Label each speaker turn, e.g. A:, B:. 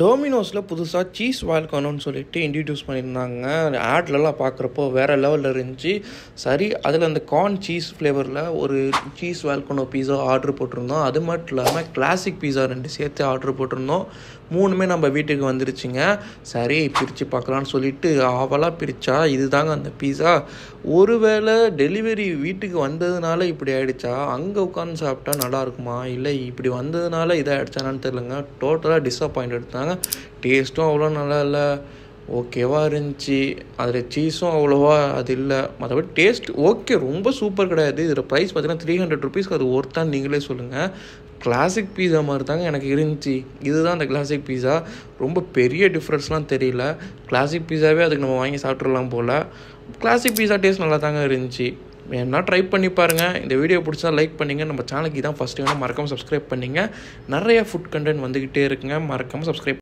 A: டோமினோஸில் புதுசாக சீஸ் வால்கனோன்னு சொல்லிட்டு இன்ட்ரடியூஸ் பண்ணியிருந்தாங்க. ஆட்லலாம் பார்க்குறப்போ வேறு லெவலில் இருந்துச்சு. சரி, அதில் அந்த கார்ன் சீஸ் ஃப்ளேவரில் ஒரு சீஸ் வால்கனோ பீஸா ஆர்டர் போட்டிருந்தோம். அது மட்டும் இல்லாமல் கிளாசிக் பீஸா 2 சேர்த்து ஆர்டர் போட்டிருந்தோம். 3மே நம்ம வீட்டுக்கு வந்துருச்சுங்க. சரி, பிரித்து பார்க்கலான்னு சொல்லிட்டு ஆவலாக பிரித்தா இதுதாங்க அந்த பீஸா. ஒருவேளை டெலிவரி வீட்டுக்கு வந்ததுனால இப்படி ஆகிடுச்சா, அங்கே உட்காந்து சாப்பிட்டா நல்லாயிருக்குமா, இல்லை இப்படி வந்ததுனால இதாகிடுச்சானான்னு தெரிலங்க. டோட்டலாக டிஸப்பாயின்ட் தாங்க. டேஸ்ட்டும் அவ்வளோ நல்லா இல்லை, ஓகேவாக இருந்துச்சு. அதில் சீஸும் அவ்வளோவா அது இல்லை. மற்றபடி டேஸ்ட் ஓகே, ரொம்ப சூப்பர் கிடையாது. இதில் ப்ரைஸ் பார்த்தீங்கன்னா 300 ருபீஸ்க்கு அது ஒர்த்தான்னு நீங்களே சொல்லுங்கள். கிளாசிக் பீஸா மாதிரி தாங்க எனக்கு இருந்துச்சு. இதுதான் அந்த கிளாசிக் பீஸா. ரொம்ப பெரிய டிஃப்ரென்ஸ்லாம் தெரியல. கிளாசிக் பீஸாவே அதுக்கு நம்ம வாங்கி சாப்பிட்றலாம் போல். கிளாசிக் பீஸா டேஸ்ட் நல்லா தாங்க இருந்துச்சு. வேணா ட்ரை பண்ணி பாருங்கள். இந்த வீடியோ பிடிச்சா லைக் பண்ணிங்க. நம்ம சேனலுக்கு தான் ஃபஸ்ட்டு வேணால் மறக்காமல் சப்ஸ்கிரைப் பண்ணிங்க. நிறைய ஃபுட் கண்டென்ட் வந்துக்கிட்டே இருக்குங்க. மறக்காமல் சப்ஸ்கிரைப்